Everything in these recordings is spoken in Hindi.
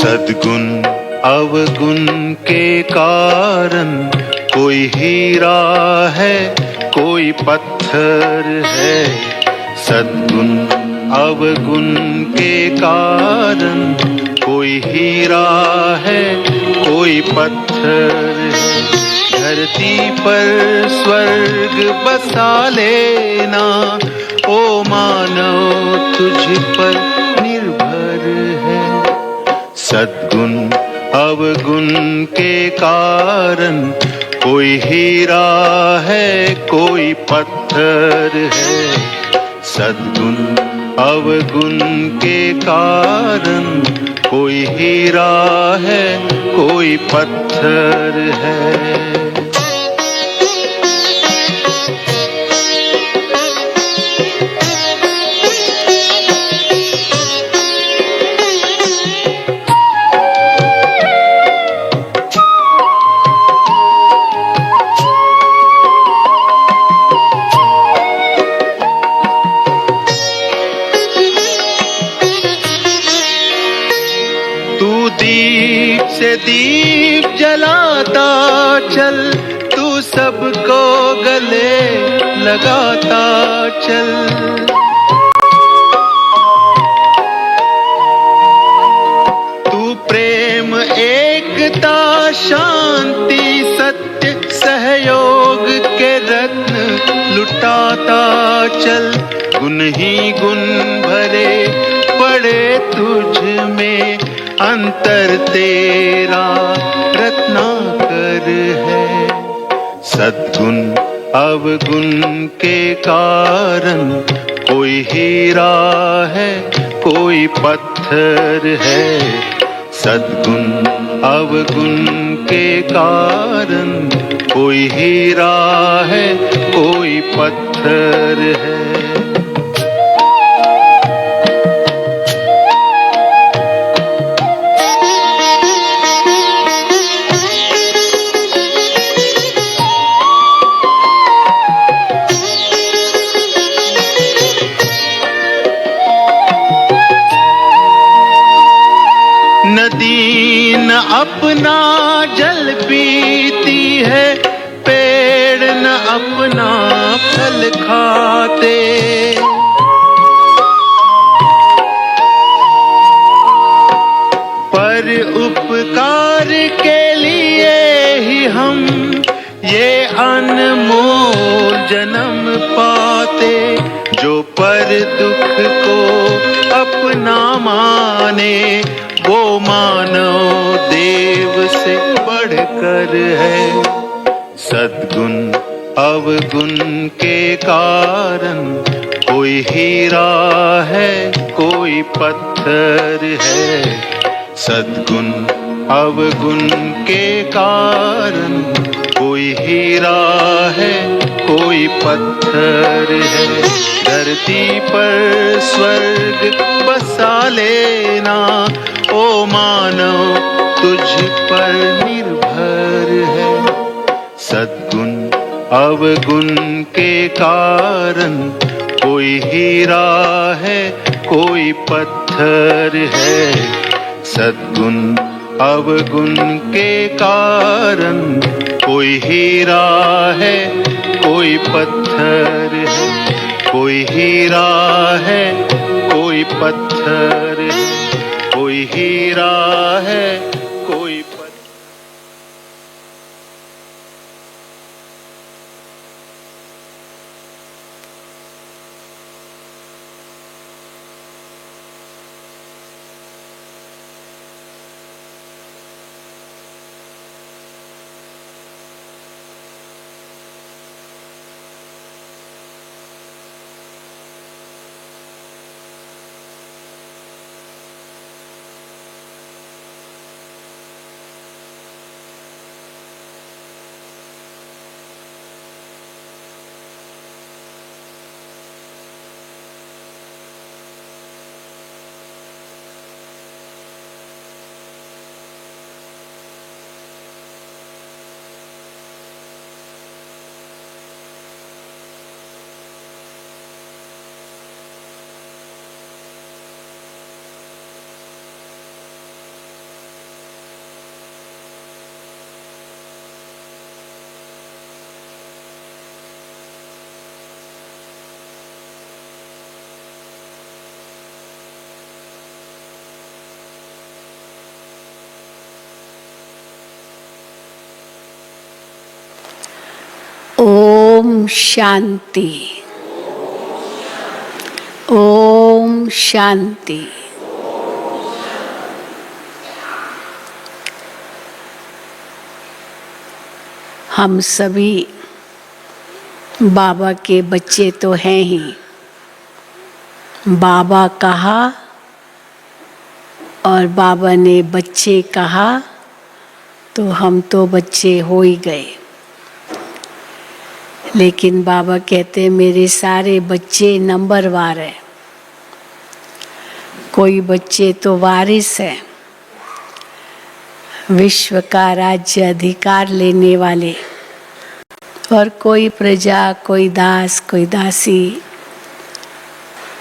सद्गुण अवगुण के कारण कोई हीरा है कोई पत्थर है। सद्गुण अवगुण के कारण कोई हीरा है कोई पत्थर है। धरती पर स्वर्ग बसा लेना ओ मानव तुझ पर निर्भर है। सद्गुण अवगुण के कारण कोई हीरा है कोई पत्थर है। सद्गुण अवगुण के कारण कोई हीरा है कोई पत्थर है। दीप से दीप जलाता चल, तू सबको गले लगाता चल। तू प्रेम एकता शांति सत्य सहयोग के रत्न लुटाता चल। गुण ही गुण भरे पड़े तुझ में, अंतर तेरा रत्नाकर है। सद्गुण अवगुण के कारण कोई हीरा है कोई पत्थर है। सद्गुण अवगुण के कारण कोई हीरा है कोई पत्थर है। नदी न अपना जल पीती है, पेड़ न अपना फल खाते। पर उपकार के लिए ही हम ये अनमोल जन्म पाते। जो पर दुख को अपना माने, वो मानव देव से बढ़कर है। सद्गुण अवगुण के कारण कोई हीरा है कोई पत्थर है। सद्गुण अवगुण के कारण कोई हीरा है कोई पत्थर है। धरती पर स्वर्ग बसा लेना ओ मानव तुझ पर निर्भर है। सद्गुण अवगुण के कारण कोई हीरा है कोई पत्थर है। सद्गुण अवगुण के कारण कोई हीरा है कोई पत्थर है। कोई हीरा है कोई पत्थर है। कोई हीरा है कोई पत्थर। शांति। ओम शांति। हम सभी बाबा के बच्चे तो हैं ही। बाबा कहा और बाबा ने बच्चे कहा तो हम तो बच्चे हो ही गए। लेकिन बाबा कहते मेरे सारे बच्चे नंबरवार हैं। कोई बच्चे तो वारिस है, विश्व का राज्य अधिकार लेने वाले, और कोई प्रजा, कोई दास, कोई दासी,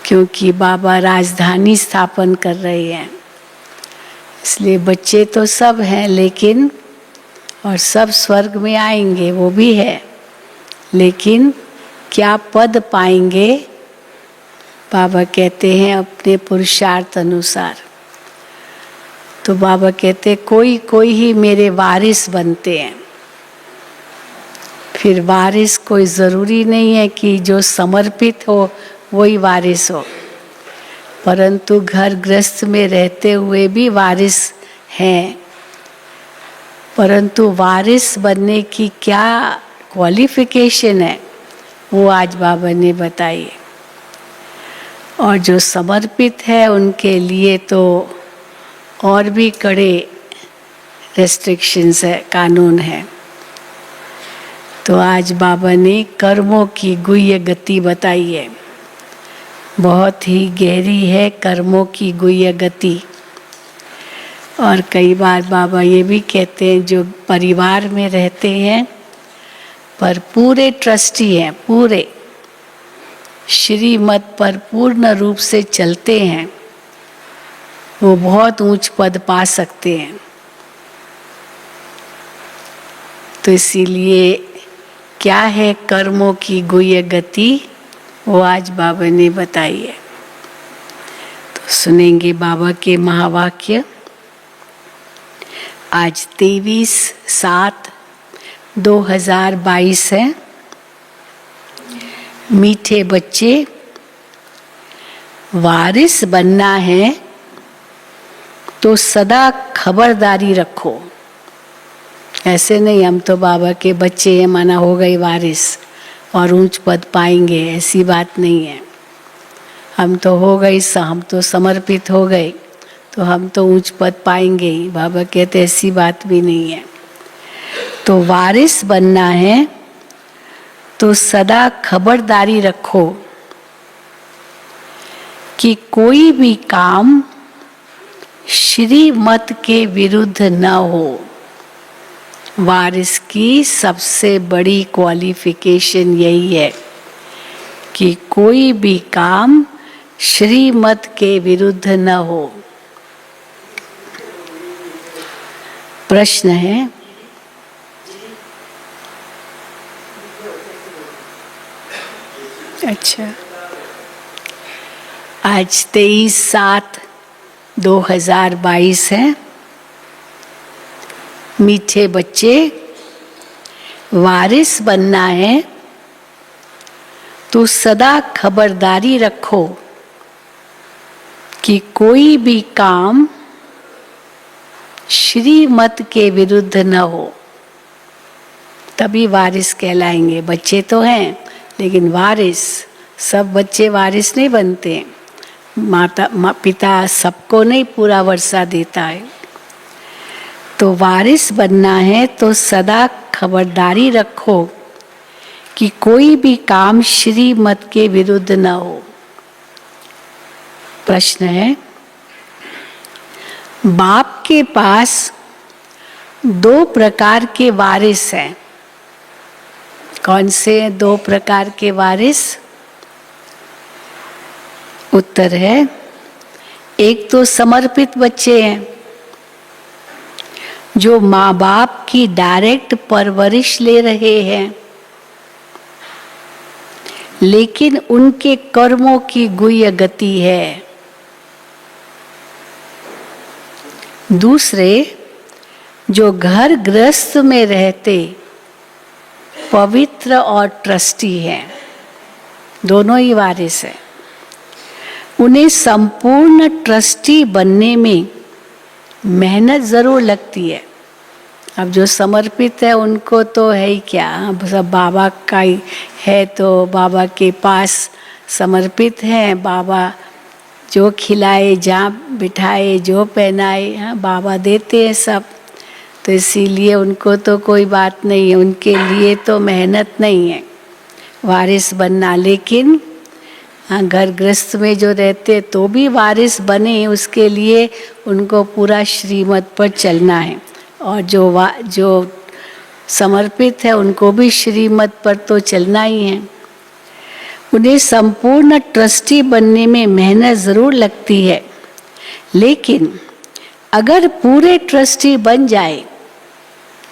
क्योंकि बाबा राजधानी स्थापन कर रहे हैं। इसलिए बच्चे तो सब हैं, लेकिन और सब स्वर्ग में आएंगे, वो भी है, लेकिन क्या पद पाएंगे बाबा कहते हैं अपने पुरुषार्थ अनुसार। तो बाबा कहते कोई कोई ही मेरे वारिस बनते हैं। फिर वारिस कोई ज़रूरी नहीं है कि जो समर्पित हो वही वारिस हो, परंतु घर गृहस्थ में रहते हुए भी वारिस हैं। परंतु वारिस बनने की क्या क्वालिफिकेशन है वो आज बाबा ने बताई। और जो समर्पित है उनके लिए तो और भी कड़े रेस्ट्रिक्शंस है, कानून है। तो आज बाबा ने कर्मों की गुह्य गति बताई है। बहुत ही गहरी है कर्मों की गुह्य गति। और कई बार बाबा ये भी कहते हैं जो परिवार में रहते हैं पर पूरे ट्रस्टी हैं, पूरे श्रीमत पर पूर्ण रूप से चलते हैं, वो बहुत ऊंच पद पा सकते हैं। तो इसीलिए क्या है कर्मों की गुह्य गति, वो आज बाबा ने बताई है। तो सुनेंगे बाबा के महावाक्य। आज 23/7/2022 है। मीठे बच्चे, वारिस बनना है तो सदा खबरदारी रखो। ऐसे नहीं हम तो बाबा के बच्चे हैं माना हो गए वारिस और ऊंच पद पाएंगे, ऐसी बात नहीं है। हम तो हो गए, हम तो समर्पित हो गए तो हम तो ऊंच पद पाएंगे ही। बाबा कहते ऐसी बात भी नहीं है। तो वारिस बनना है तो सदा खबरदारी रखो कि कोई भी काम श्रीमत के विरुद्ध न हो। वारिस की सबसे बड़ी क्वालिफिकेशन यही है कि कोई भी काम श्रीमत के विरुद्ध न हो। प्रश्न है, अच्छा, आज 23/7/2022 है। मीठे बच्चे, वारिस बनना है तो सदा खबरदारी रखो कि कोई भी काम श्रीमत के विरुद्ध न हो, तभी वारिस कहलाएंगे। बच्चे तो हैं लेकिन वारिस, सब बच्चे वारिस नहीं बनते। पिता सबको नहीं पूरा वर्षा देता है। तो वारिस बनना है तो सदा खबरदारी रखो कि कोई भी काम श्रीमत के विरुद्ध न हो। प्रश्न है, बाप के पास 2 प्रकार के वारिस हैं। कौन से 2 प्रकार के वारिस? उत्तर है, एक तो समर्पित बच्चे हैं जो माँ बाप की डायरेक्ट परवरिश ले रहे हैं, लेकिन उनके कर्मों की गुह्य गति है। दूसरे जो घर गृहस्थ में रहते पवित्र और ट्रस्टी हैं, दोनों ही वारिस हैं। उन्हें संपूर्ण ट्रस्टी बनने में मेहनत जरूर लगती है। अब जो समर्पित है उनको तो है ही क्या, सब बाबा का ही है, तो बाबा के पास समर्पित हैं। बाबा जो खिलाए, जहाँ बिठाए, जो पहनाए, हाँ बाबा देते हैं सब। तो इसीलिए उनको तो कोई बात नहीं है, उनके लिए तो मेहनत नहीं है वारिस बनना। लेकिन हाँ घर गृहस्थ में जो रहते तो भी वारिस बने, उसके लिए उनको पूरा श्रीमत पर चलना है। और जो समर्पित है उनको भी श्रीमत पर तो चलना ही है। उन्हें संपूर्ण ट्रस्टी बनने में मेहनत ज़रूर लगती है, लेकिन अगर पूरे ट्रस्टी बन जाए,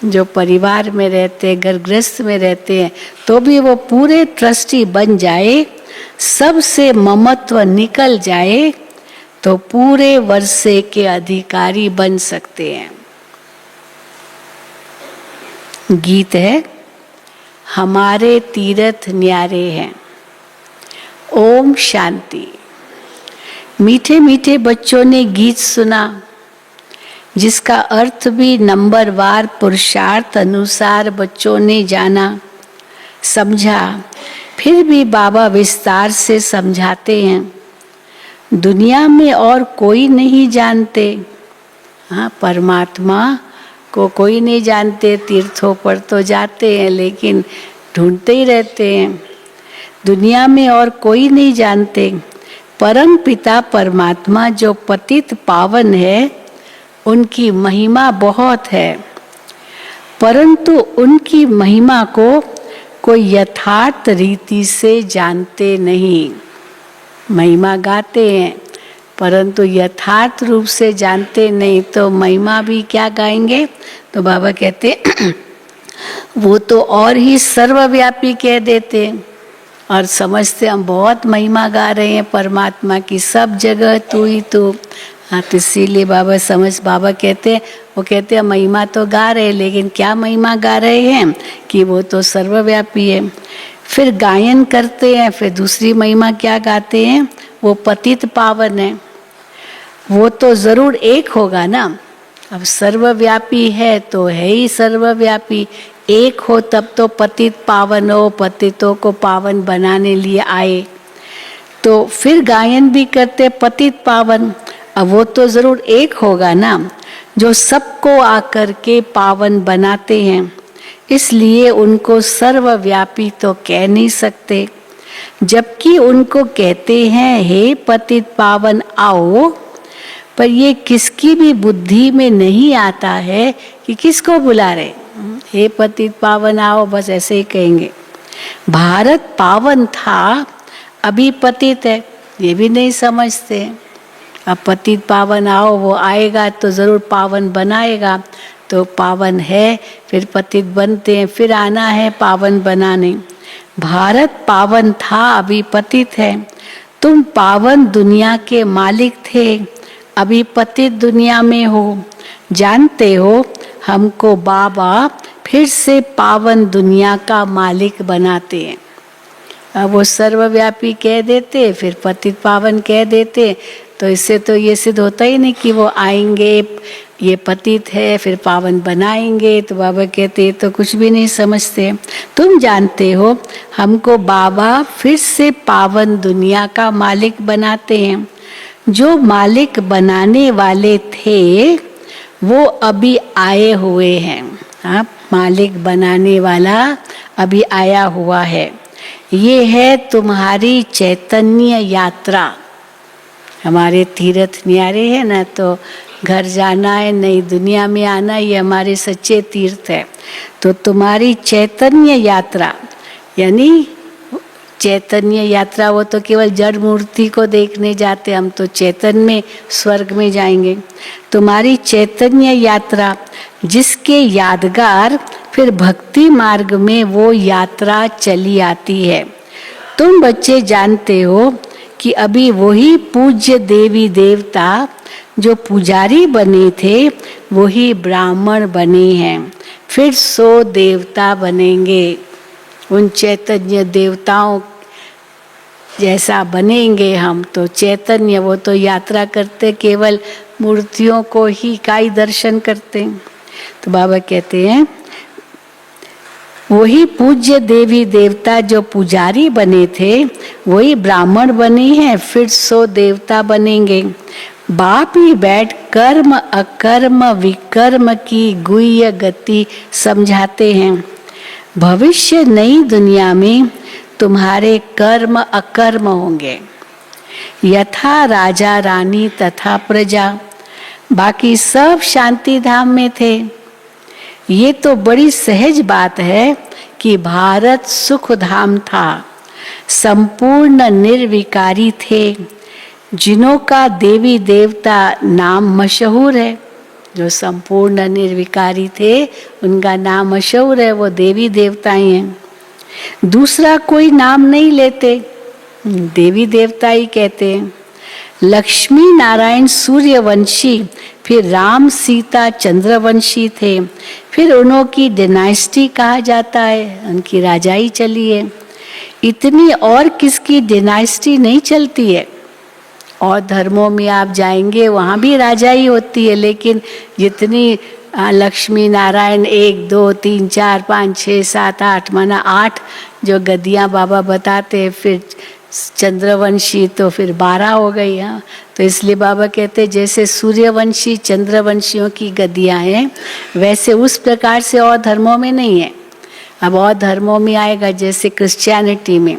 जो परिवार में रहते हैं, घर गृहस्थ में रहते हैं, तो भी वो पूरे ट्रस्टी बन जाए, सबसे ममत्व निकल जाए, तो पूरे वर्षे के अधिकारी बन सकते हैं। गीत है, हमारे तीर्थ न्यारे हैं। ओम शांति। मीठे मीठे बच्चों ने गीत सुना, जिसका अर्थ भी नंबरवार पुरुषार्थ अनुसार बच्चों ने जाना, समझा। फिर भी बाबा विस्तार से समझाते हैं, दुनिया में और कोई नहीं जानते। हाँ, परमात्मा को कोई नहीं जानते। तीर्थों पर तो जाते हैं, लेकिन ढूंढते ही रहते हैं। दुनिया में और कोई नहीं जानते। परम पिता परमात्मा जो पतित पावन है, उनकी महिमा बहुत है, परंतु उनकी महिमा को कोई यथार्थ रीति से जानते नहीं। महिमा गाते हैं, परंतु यथार्थ रूप से जानते नहीं, तो महिमा भी क्या गाएंगे। तो बाबा कहते वो तो और ही सर्वव्यापी कह देते, और समझते हम बहुत महिमा गा रहे हैं परमात्मा की, सब जगह तू ही तू। हाँ, तो इसीलिए बाबा कहते हैं, वो कहते हैं महिमा तो गा रहे हैं, लेकिन क्या महिमा गा रहे हैं कि वो तो सर्वव्यापी है। फिर गायन करते हैं, फिर दूसरी महिमा क्या गाते हैं, वो पतित पावन है। वो तो जरूर एक होगा ना। अब सर्वव्यापी है तो है ही सर्वव्यापी, एक हो तब तो पतित पावन हो, पतितों को पावन बनाने लिए आए। तो फिर गायन भी करते पतित पावन। अब वो तो जरूर एक होगा ना, जो सबको आकर के पावन बनाते हैं। इसलिए उनको सर्वव्यापी तो कह नहीं सकते, जबकि उनको कहते हैं हे पतित पावन आओ। पर ये किसकी भी बुद्धि में नहीं आता है कि किसको बुला रहे। हे पतित पावन आओ, बस ऐसे ही कहेंगे। भारत पावन था, अभी पतित है, ये भी नहीं समझते। अब पतित पावन आओ, वो आएगा तो जरूर पावन बनाएगा, तो पावन है, फिर पतित बनते हैं, फिर आना है पावन बनाने। भारत पावन था, अभी पतित है। तुम पावन दुनिया के मालिक थे, अभी पतित दुनिया में हो। जानते हो, हमको बाबा फिर से पावन दुनिया का मालिक बनाते हैं। अब वो सर्वव्यापी कह देते, फिर पतित पावन कह देते, तो इससे तो ये सिद्ध होता ही नहीं कि वो आएंगे, ये पतित है, फिर पावन बनाएंगे। तो बाबा कहते तो कुछ भी नहीं समझते। तुम जानते हो, हमको बाबा फिर से पावन दुनिया का मालिक बनाते हैं। जो मालिक बनाने वाले थे, वो अभी आए हुए हैं। हाँ, मालिक बनाने वाला अभी आया हुआ है। ये है तुम्हारी चैतन्य यात्रा। हमारे तीर्थ न्यारे हैं ना, तो घर जाना है, नई दुनिया में आना, ये हमारे सच्चे तीर्थ है। तो तुम्हारी चैतन्य यात्रा, यानी चैतन्य यात्रा, वो तो केवल जड़ मूर्ति को देखने जाते, हम तो चैतन्य में स्वर्ग में जाएंगे। तुम्हारी चैतन्य यात्रा, जिसके यादगार फिर भक्ति मार्ग में वो यात्रा चली आती है। तुम बच्चे जानते हो कि अभी वही पूज्य देवी देवता जो पुजारी बने थे, वही ब्राह्मण बने हैं, फिर 100 देवता बनेंगे। उन चैतन्य देवताओं जैसा बनेंगे हम तो चैतन्य, वो तो यात्रा करते केवल मूर्तियों को ही का ही दर्शन करते हैं। तो बाबा कहते हैं वही पूज्य देवी देवता जो पुजारी बने थे वही ब्राह्मण बने हैं, फिर सो देवता बनेंगे। बाप ही बैठ कर्म अकर्म विकर्म की गुह्य गति समझाते हैं। भविष्य नई दुनिया में तुम्हारे कर्म अकर्म होंगे, यथा राजा रानी तथा प्रजा। बाकी सब शांति धाम में थे। ये तो बड़ी सहज बात है कि भारत सुख धाम था, संपूर्ण निर्विकारी थे, जिनों का देवी देवता नाम मशहूर है। जो संपूर्ण निर्विकारी थे उनका नाम मशहूर है, वो देवी देवता ही हैं। दूसरा कोई नाम नहीं लेते, देवी देवता ही कहते हैं। लक्ष्मी नारायण सूर्यवंशी, फिर राम सीता चंद्रवंशी थे, फिर उन्हों की डिनाइस्टी कहा जाता है, उनकी राजाई चली है। इतनी और किसकी डिनाइस्टी नहीं चलती है। और धर्मों में आप जाएंगे वहाँ भी राजाई होती है, लेकिन जितनी लक्ष्मी नारायण 1 2 3 4 5 6 7 8 माना 8 जो गद्दियाँ बाबा बताते हैं, फिर चंद्रवंशी तो फिर 12 हो गई। हाँ, तो इसलिए बाबा कहते हैं जैसे सूर्यवंशी चंद्रवंशियों की गद्दियाँ हैं वैसे उस प्रकार से और धर्मों में नहीं है। अब और धर्मों में आएगा, जैसे क्रिश्चियनिटी में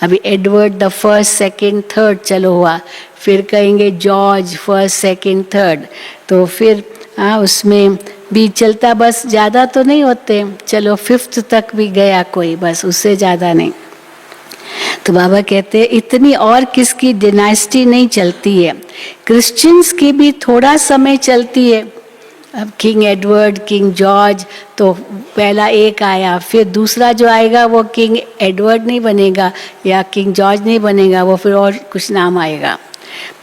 अभी Edward the first second third चलो हुआ, फिर कहेंगे जॉर्ज फर्स्ट सेकंड थर्ड, तो फिर उसमें भी चलता, बस ज़्यादा तो नहीं होते, चलो 5th तक भी गया कोई, बस उससे ज़्यादा नहीं। तो बाबा कहते हैं इतनी और किसकी डिनाइस्टी नहीं चलती है। क्रिश्चियंस की भी थोड़ा समय चलती है। अब किंग एडवर्ड किंग जॉर्ज तो पहला एक आया, फिर दूसरा जो आएगा वो किंग एडवर्ड नहीं बनेगा या किंग जॉर्ज नहीं बनेगा, वो फिर और कुछ नाम आएगा।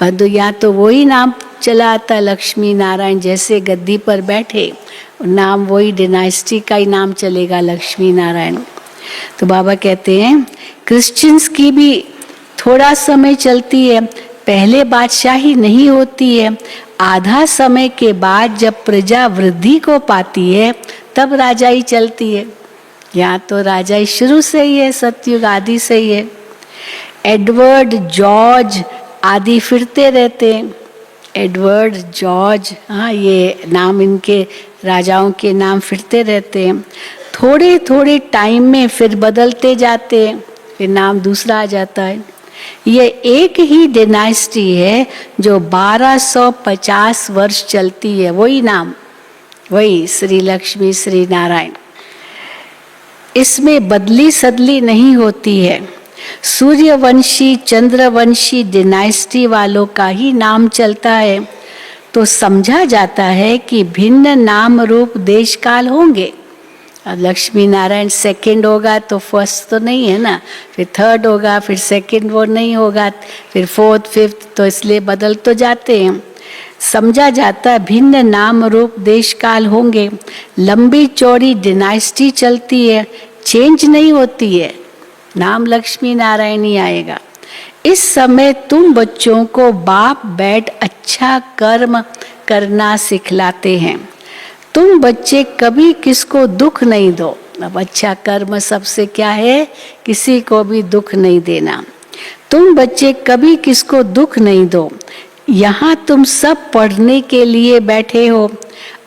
परंतु यहाँ तो वही नाम चला आता, लक्ष्मी नारायण जैसे गद्दी पर बैठे नाम वही डिनाइस्टी का ही नाम चलेगा, लक्ष्मी नारायण। तो बाबा कहते हैं क्रिश्चियंस की भी थोड़ा समय चलती है, पहले बादशाही नहीं होती है, आधा समय के बाद जब प्रजा वृद्धि को पाती है तब राजाई चलती है। यहाँ तो राजाई शुरू से ही है, सतयुग आदि से ही है। एडवर्ड जॉर्ज आदि फिरते रहते हैं, एडवर्ड जॉर्ज, हाँ ये नाम इनके राजाओं के नाम फिरते रहते हैं। थोड़े थोड़े टाइम में फिर बदलते जाते हैं, फिर नाम दूसरा आ जाता है। ये एक ही डिनाइस्टी है जो 1250 वर्ष चलती है, वही नाम, वही श्री लक्ष्मी श्री नारायण। इसमें बदली सदली नहीं होती है। सूर्यवंशी चंद्रवंशी डिनाइस्टी वालों का ही नाम चलता है, तो समझा जाता है कि भिन्न नाम रूप देश काल होंगे। अब लक्ष्मी नारायण सेकंड होगा तो फर्स्ट तो नहीं है ना, फिर थर्ड होगा, फिर सेकंड वो नहीं होगा, फिर फोर्थ फिफ्थ, तो इसलिए बदल तो जाते हैं। समझा जाता है भिन्न नाम रूप देश काल होंगे। लंबी चौड़ी डिनाइस्टी चलती है, चेंज नहीं होती है, नाम लक्ष्मी नारायण ही आएगा। इस समय तुम बच्चों को बाप बैठ अच्छा कर्म करना सिखलाते हैं। तुम बच्चे कभी किसको दुख नहीं दो। अब अच्छा कर्म सबसे क्या है, किसी को भी दुख नहीं देना। तुम बच्चे कभी किसको दुख नहीं दो। यहाँ तुम सब पढ़ने के लिए बैठे हो,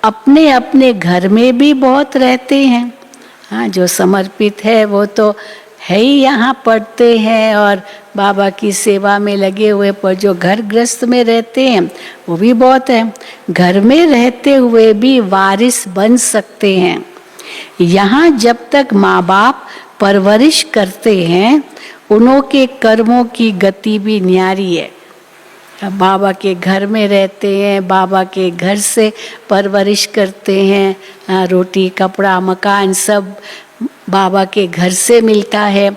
अपने अपने घर में भी बहुत रहते हैं। हाँ, जो समर्पित है वो तो है ही, यहाँ पढ़ते हैं और बाबा की सेवा में लगे हुए, पर जो घर गृहस्थ में रहते हैं वो भी बहुत है। घर में रहते हुए भी वारिस बन सकते हैं। यहाँ जब तक माँ बाप परवरिश करते हैं उन्हों के कर्मों की गति भी न्यारी है। अब बाबा के घर में रहते हैं, बाबा के घर से परवरिश करते हैं, रोटी कपड़ा मकान सब बाबा के घर से मिलता है,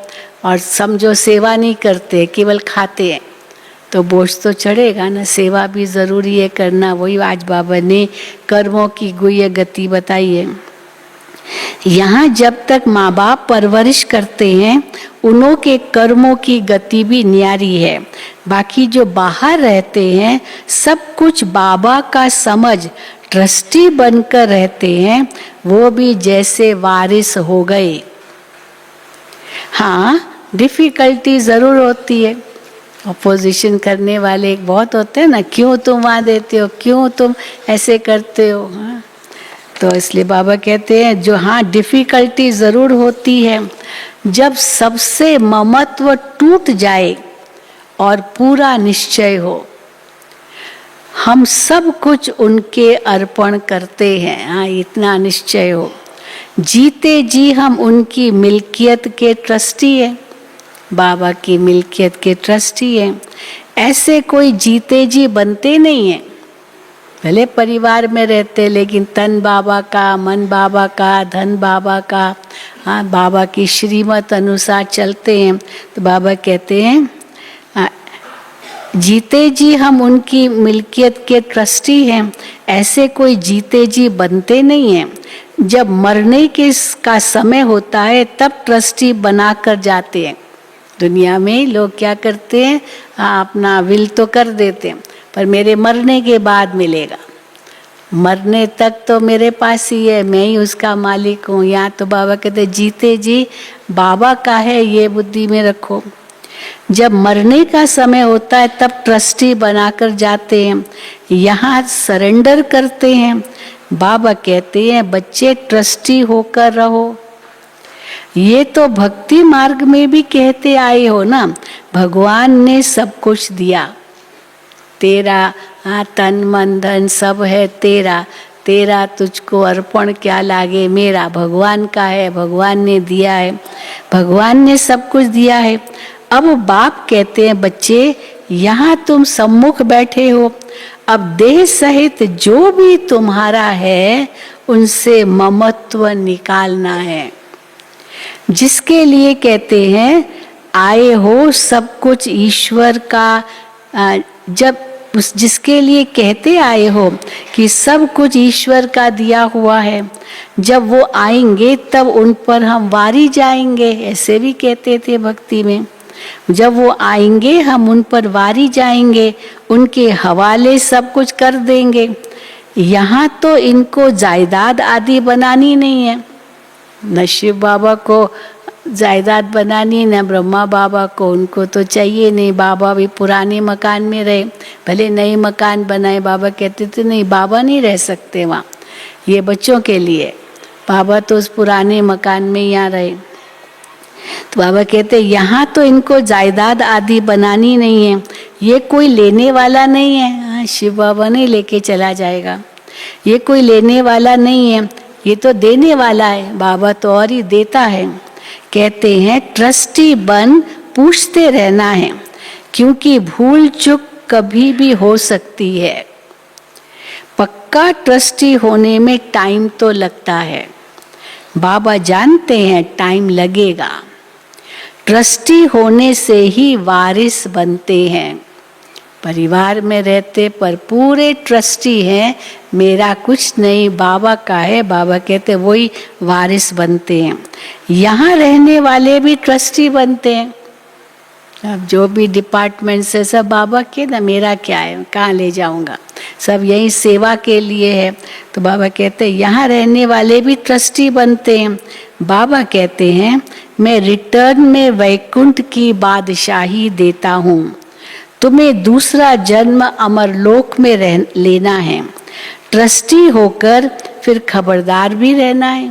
और समझो सेवा नहीं करते, केवल खाते हैं, तो बोझ तो चढ़ेगा ना। सेवा भी ज़रूरी है करना, वही आज बाबा ने कर्मों की गुह्य गति बताई है। यहाँ जब तक माँ बाप परवरिश करते हैं उन्हों के कर्मों की गति भी न्यारी है। बाकी जो बाहर रहते हैं सब कुछ बाबा का समझ ट्रस्टी बनकर रहते हैं, वो भी जैसे वारिस हो गए। हाँ, डिफिकल्टी जरूर होती है, अपोजिशन करने वाले बहुत होते हैं ना, क्यों तुम वहाँ देते हो, क्यों तुम ऐसे करते हो। हाँ? तो इसलिए बाबा कहते हैं जो हाँ डिफिकल्टी जरूर होती है, जब सबसे ममत्व टूट जाए और पूरा निश्चय हो हम सब कुछ उनके अर्पण करते हैं। हाँ, इतना निश्चय हो, जीते जी हम उनकी मिल्कियत के ट्रस्टी हैं, बाबा की मिल्कियत के ट्रस्टी हैं। ऐसे कोई जीते जी बनते नहीं हैं, भले परिवार में रहते लेकिन तन बाबा का, मन बाबा का, धन बाबा का, हाँ बाबा की श्रीमत अनुसार चलते हैं। तो बाबा कहते हैं जीते जी हम उनकी मिल्कियत के ट्रस्टी हैं। ऐसे कोई जीते जी बनते नहीं हैं, जब मरने का समय होता है तब ट्रस्टी बनाकर जाते हैं। दुनिया में लोग क्या करते हैं, हाँ अपना विल तो कर देते हैं पर मेरे मरने के बाद मिलेगा, मरने तक तो मेरे पास ही है, मैं ही उसका मालिक हूँ। यहाँ तो बाबा कहते जीते जी बाबा का है, ये बुद्धि में रखो। जब मरने का समय होता है तब ट्रस्टी बनाकर जाते हैं, यहाँ सरेंडर करते हैं। बाबा कहते हैं बच्चे ट्रस्टी होकर रहो। ये तो भक्ति मार्ग में भी कहते आए हो ना, भगवान ने सब कुछ दिया, तेरा हाँ तन मन धन सब है तेरा, तेरा तुझको अर्पण क्या लागे मेरा, भगवान का है, भगवान ने दिया है, भगवान ने सब कुछ दिया है। अब बाप कहते हैं बच्चे यहाँ तुम सम्मुख बैठे हो, अब देह सहित जो भी तुम्हारा है उनसे ममत्व निकालना है। जिसके लिए कहते हैं आए हो सब कुछ ईश्वर का, जब जिसके लिए कहते आए हो कि सब कुछ ईश्वर का दिया हुआ है, जब वो आएंगे तब उन पर हम वारी जाएंगे, ऐसे भी कहते थे भक्ति में। जब वो आएंगे हम उन पर वारी जाएंगे, उनके हवाले सब कुछ कर देंगे। यहाँ तो इनको जायदाद आदि बनानी नहीं है, न शिव बाबा को जायदाद बनानी न ब्रह्मा बाबा को, उनको तो चाहिए नहीं। बाबा भी पुराने मकान में रहे, भले नए मकान बनाए, बाबा कहते थे नहीं बाबा नहीं रह सकते वहाँ, ये बच्चों के लिए। बाबा तो उस पुराने मकान में यहाँ रहे। तो बाबा कहते यहाँ तो इनको जायदाद आदि बनानी नहीं है, ये कोई लेने वाला नहीं है। हाँ, शिव बाबा नहीं लेके चला जाएगा, ये कोई लेने वाला नहीं है, ये तो देने वाला है। बाबा तो और ही देता है। कहते हैं ट्रस्टी बन पूछते रहना है, क्योंकि भूल चूक कभी भी हो सकती है। पक्का ट्रस्टी होने में टाइम तो लगता है, बाबा जानते हैं टाइम लगेगा। ट्रस्टी होने से ही वारिस बनते हैं। परिवार में रहते पर पूरे ट्रस्टी हैं, मेरा कुछ नहीं बाबा का है, बाबा कहते वही वारिस बनते हैं। यहाँ रहने वाले भी ट्रस्टी बनते हैं। अब जो भी डिपार्टमेंट से सब बाबा के ना, मेरा क्या है, कहाँ ले जाऊंगा, सब यही सेवा के लिए है। तो बाबा कहते हैं यहाँ रहने वाले भी ट्रस्टी बनते हैं। बाबा कहते हैं मैं रिटर्न में वैकुंठ की बादशाही देता हूँ, तुम्हें दूसरा जन्म अमरलोक में लेना है। ट्रस्टी होकर फिर खबरदार भी रहना है।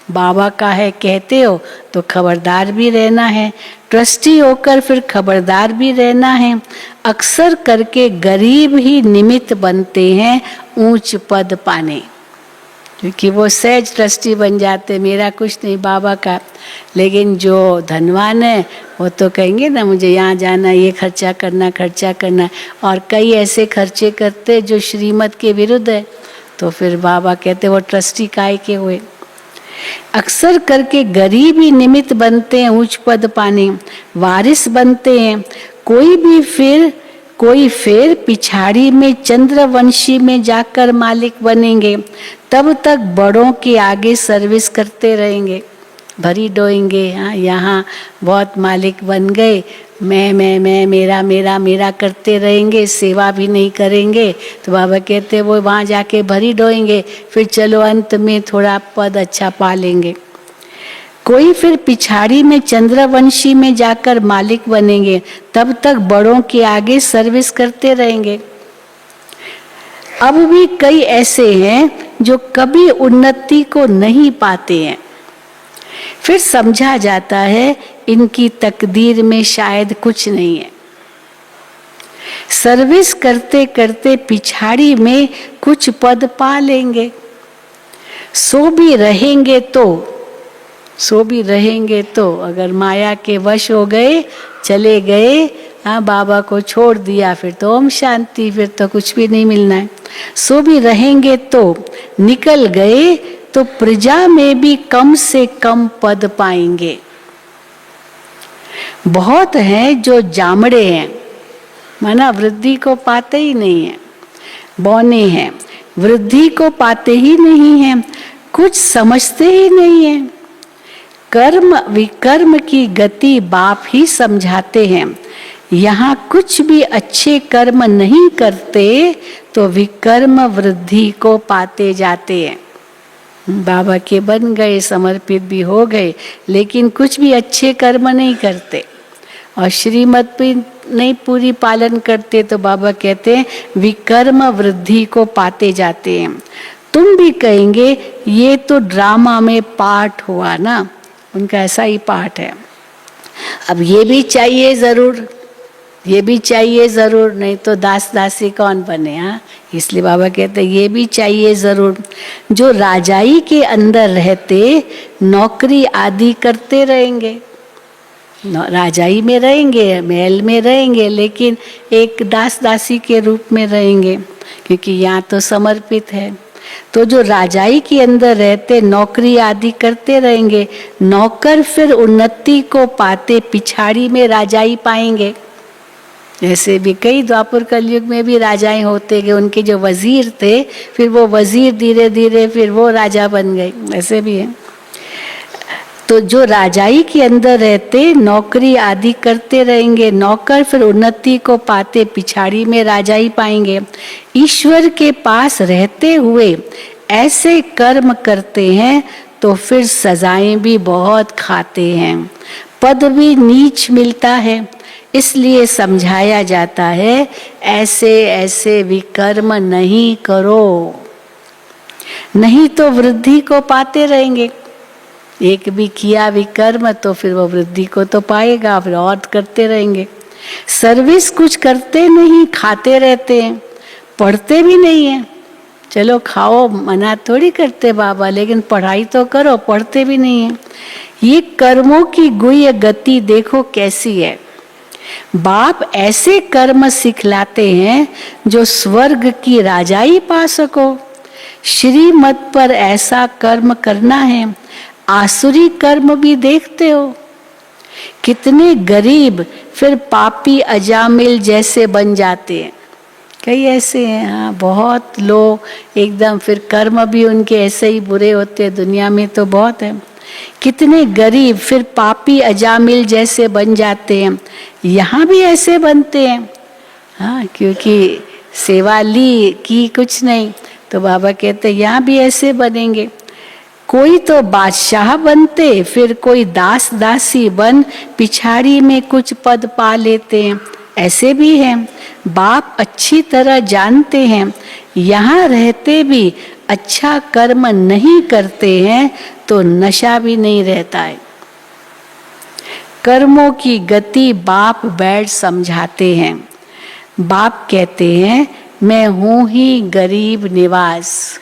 बाबा का है कहते हो तो खबरदार भी रहना है, ट्रस्टी होकर फिर खबरदार भी रहना है। अक्सर करके गरीब ही निमित्त बनते हैं ऊंच पद पाने, क्योंकि वो सहज ट्रस्टी बन जाते, मेरा कुछ नहीं बाबा का। लेकिन जो धनवान है वो तो कहेंगे ना मुझे यहाँ जाना, ये खर्चा करना, और कई ऐसे खर्चे करते जो श्रीमत के विरुद्ध है। तो फिर बाबा कहते वो ट्रस्टी काहे के हुए। अक्सर करके गरीब ही निमित्त बनते हैं ऊंच पद पाने, वारिस बनते हैं। कोई भी फिर कोई फिर पिछाड़ी में चंद्रवंशी में जाकर मालिक बनेंगे, तब तक बड़ों के आगे सर्विस करते रहेंगे, भरी डोएंगे। हाँ, यहाँ बहुत मालिक बन गए, मैं मेरा मेरा मेरा करते रहेंगे, सेवा भी नहीं करेंगे। तो बाबा कहते वो वहाँ जाके भरी डोएंगे, फिर चलो अंत में थोड़ा पद अच्छा पा लेंगे। कोई फिर पिछाड़ी में चंद्रवंशी में जाकर मालिक बनेंगे, तब तक बड़ों के आगे सर्विस करते रहेंगे। अब भी कई ऐसे हैं जो कभी उन्नति को नहीं पाते हैं। फिर समझा जाता है इनकी तकदीर में शायद कुछ नहीं है। सर्विस करते करते पिछाड़ी में कुछ पद पा लेंगे, सो भी रहेंगे तो अगर माया के वश हो गए, चले गए, हाँ बाबा को छोड़ दिया, फिर तो ओम शांति, फिर तो कुछ भी नहीं मिलना है। सो भी रहेंगे तो निकल गए तो प्रजा में भी कम से कम पद पाएंगे। बहुत हैं जो जामड़े हैं, माना वृद्धि को पाते ही नहीं है, बौने हैं, वृद्धि को पाते ही नहीं हैं, कुछ समझते ही नहीं हैं। कर्म विकर्म की गति बाप ही समझाते हैं। यहाँ कुछ भी अच्छे कर्म नहीं करते तो विकर्म वृद्धि को पाते जाते हैं। बाबा के बन गए, समर्पित भी हो गए, लेकिन कुछ भी अच्छे कर्म नहीं करते और श्रीमत भी नहीं पूरी पालन करते, तो बाबा कहते हैं विकर्म वृद्धि को पाते जाते हैं। तुम भी कहेंगे ये तो ड्रामा में पाठ हुआ ना, उनका ऐसा ही पाठ है। अब ये भी चाहिए जरूर, ये भी चाहिए जरूर, नहीं तो दास दासी कौन बने। हाँ, इसलिए बाबा कहते हैं ये भी चाहिए जरूर। जो राजाई के अंदर रहते नौकरी आदि करते रहेंगे, राजाई में रहेंगे, महल में रहेंगे, लेकिन एक दास दासी के रूप में रहेंगे, क्योंकि यहाँ तो समर्पित है। तो जो राजाई के अंदर रहते नौकरी आदि करते रहेंगे, नौकर फिर उन्नति को पाते पिछाड़ी में राजाई पाएंगे। ऐसे भी कई द्वापर कलयुग में भी राजाएं होते गए, उनके जो वजीर थे फिर वो वजीर धीरे धीरे फिर वो राजा बन गए, ऐसे भी है। तो जो राजाई के अंदर रहते नौकरी आदि करते रहेंगे, नौकर फिर उन्नति को पाते पिछाड़ी में राजाई पाएंगे। ईश्वर के पास रहते हुए ऐसे कर्म करते हैं तो फिर सजाएं भी बहुत खाते हैं, पद भी नीच मिलता है। इसलिए समझाया जाता है ऐसे ऐसे विकर्म नहीं करो, नहीं तो वृद्धि को पाते रहेंगे। एक भी किया विकर्म तो फिर वो वृद्धि को तो पाएगा, फिर और करते रहेंगे। सर्विस कुछ करते नहीं, खाते रहते हैं, पढ़ते भी नहीं है। चलो खाओ, मना थोड़ी करते बाबा, लेकिन पढ़ाई तो करो, पढ़ते भी नहीं है। ये कर्मों की गुह्य गति देखो कैसी है। बाप ऐसे कर्म सिखलाते हैं जो स्वर्ग की राजाई पा सको। श्रीमत पर ऐसा कर्म करना है। आसुरी कर्म भी देखते हो, कितने गरीब फिर पापी अजामिल जैसे बन जाते हैं। कई ऐसे हैं, हाँ, बहुत लोग एकदम फिर कर्म भी उनके ऐसे ही बुरे होते हैं, दुनिया में तो बहुत है। कितने गरीब फिर पापी अजामिल जैसे बन जाते हैं। यहाँ भी ऐसे बनते हैं, हाँ, क्योंकि सेवा ली की कुछ नहीं, तो बाबा कहते हैं यहाँ भी ऐसे बनेंगे। कोई तो बादशाह बनते, फिर कोई दास दासी बन पिछाड़ी में कुछ पद पा लेते हैं, ऐसे भी हैं। बाप अच्छी तरह जानते हैं, यहाँ रहते भी अच्छा कर्म नहीं करते हैं तो नशा भी नहीं रहता है। कर्मों की गति बाप बैठ समझाते हैं। बाप कहते हैं मैं हूँ ही गरीब निवास,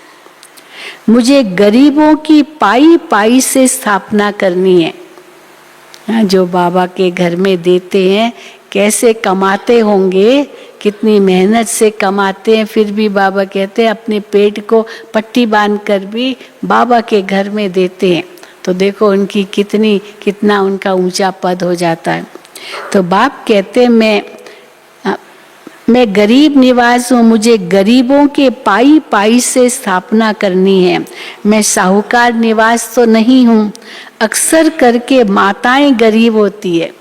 मुझे गरीबों की पाई पाई से स्थापना करनी है। जो बाबा के घर में देते हैं कैसे कमाते होंगे, कितनी मेहनत से कमाते हैं, फिर भी बाबा कहते हैं अपने पेट को पट्टी बांध कर भी बाबा के घर में देते हैं। तो देखो उनकी कितना उनका ऊंचा पद हो जाता है। तो बाप कहते हैं मैं मैं गरीब निवास हूँ, मुझे गरीबों के पाई पाई से स्थापना करनी है। मैं साहूकार निवास तो नहीं हूँ। अक्सर करके माताएं गरीब होती है।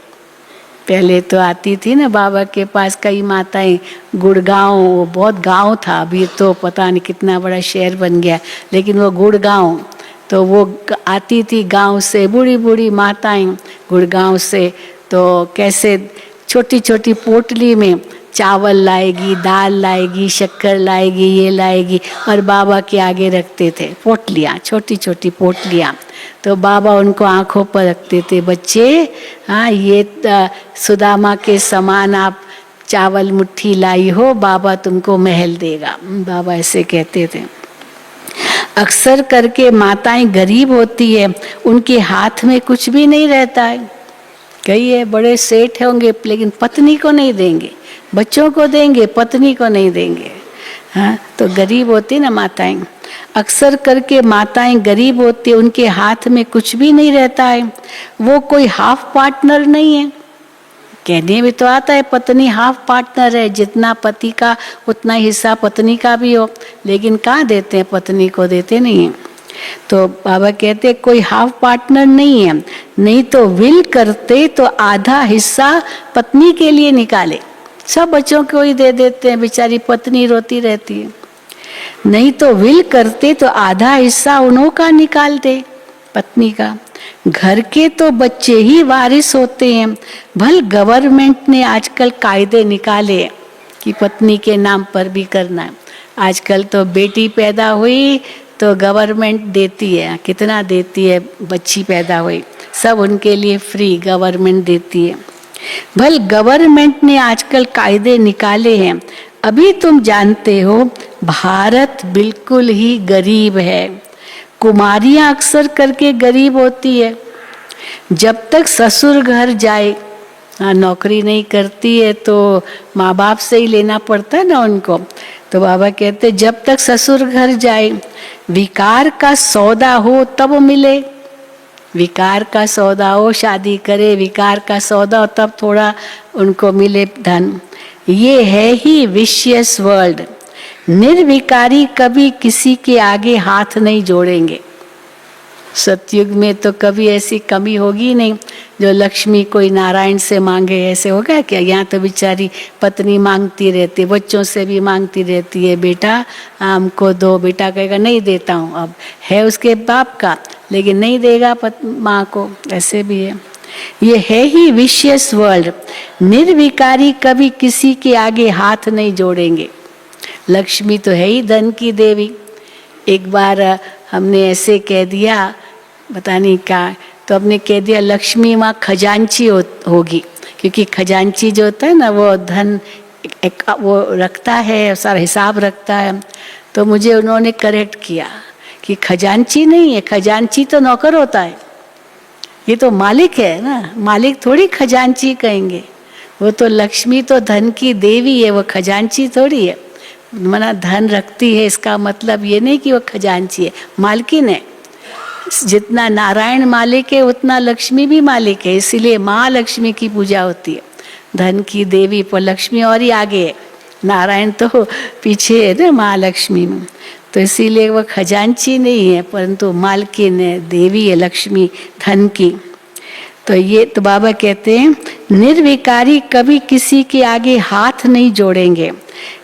पहले तो आती थी ना बाबा के पास कई माताएं, गुड़गांव, वो बहुत गांव था, अभी तो पता नहीं कितना बड़ा शहर बन गया, लेकिन वो गुड़गांव, तो वो आती थी गांव से, बूढ़ी बूढ़ी माताएं गुड़गांव से। तो कैसे छोटी छोटी पोटली में चावल लाएगी, दाल लाएगी, शक्कर लाएगी, ये लाएगी, और बाबा के आगे रखते थे पोटलियाँ, छोटी छोटी पोटलियाँ। तो बाबा उनको आंखों पर रखते थे, बच्चे हाँ ये सुदामा के समान आप चावल मुट्ठी लाई हो, बाबा तुमको महल देगा। बाबा ऐसे कहते थे। अक्सर करके माताएं गरीब होती है, उनके हाथ में कुछ भी नहीं रहता है। कई है बड़े सेठ होंगे लेकिन पत्नी को नहीं देंगे, बच्चों को देंगे, पत्नी को नहीं देंगे। हाँ, तो गरीब होती ना माताएं। अक्सर करके माताएं गरीब होती है, उनके हाथ में कुछ भी नहीं रहता है। वो कोई हाफ पार्टनर नहीं है। कहने में तो आता है पत्नी हाफ पार्टनर है, जितना पति का उतना हिस्सा पत्नी का भी हो, लेकिन कहाँ देते हैं, पत्नी को देते नहीं हैं। तो बाबा कहते कोई हाफ पार्टनर नहीं है, नहीं तो विल करते तो आधा हिस्सा पत्नी के लिए निकाले, सब बच्चों को ही दे देते हैं, बेचारी पत्नी रोती रहती है। नहीं तो विल करते तो आधा हिस्सा उन्हों का निकाल दे, पत्नी का। घर के तो बच्चे ही वारिस होते हैं। भल गवर्नमेंट ने आजकल कायदे निकाले कि पत्नी के नाम पर भी करना है। आजकल तो बेटी पैदा हुई तो गवर्नमेंट देती है, कितना देती है, बच्ची पैदा हुई सब उनके लिए फ्री गवर्नमेंट देती है। भल गवर्नमेंट ने आजकल कायदे निकाले हैं। अभी तुम जानते हो भारत बिल्कुल ही गरीब है। कुमारियां अक्सर करके गरीब होती है। जब तक ससुर घर जाए, नौकरी नहीं करती है तो माँ बाप से ही लेना पड़ता है ना उनको। तो बाबा कहते जब तक ससुर घर जाए, विकार का सौदा हो तब मिले। विकार का सौदा हो, शादी करे, विकार का सौदा हो तब थोड़ा उनको मिले धन। ये है ही विशियस वर्ल्ड। निर्विकारी कभी किसी के आगे हाथ नहीं जोड़ेंगे। सतयुग में तो कभी ऐसी कमी होगी नहीं जो लक्ष्मी कोई नारायण से मांगे, ऐसे होगा क्या? यहाँ तो बेचारी पत्नी मांगती रहती है, बच्चों से भी मांगती रहती है, बेटा हमको दो। बेटा कहेगा नहीं देता हूँ, अब है उसके बाप का लेकिन नहीं देगा माँ को, ऐसे भी है। ये है ही विशियस वर्ल्ड। निर्विकारी कभी किसी के आगे हाथ नहीं जोड़ेंगे। लक्ष्मी तो है ही धन की देवी। एक बार हमने ऐसे कह दिया, पता नहीं क्या, तो हमने कह दिया लक्ष्मी माँ खजांची होगी, क्योंकि खजांची जो होता है ना वो धन वो रखता है, सारा हिसाब रखता है। तो मुझे उन्होंने करेक्ट किया कि खजांची नहीं है, खजांची तो नौकर होता है, ये तो मालिक है ना, मालिक थोड़ी खजांची कहेंगे। वो तो लक्ष्मी तो धन की देवी है, वो खजांची थोड़ी है। मना धन रखती है इसका मतलब ये नहीं कि वो खजांची है, मालकिन है। जितना नारायण मालिक है उतना लक्ष्मी भी मालिक है, इसीलिए माँ लक्ष्मी की पूजा होती है। धन की देवी पर लक्ष्मी और ही आगे है, नारायण तो पीछे है ना माँ लक्ष्मी में। तो इसीलिए वो खजांची नहीं है परंतु मालकिन है, देवी है लक्ष्मी धन की। तो ये तो बाबा कहते हैं निर्विकारी कभी किसी के आगे हाथ नहीं जोड़ेंगे।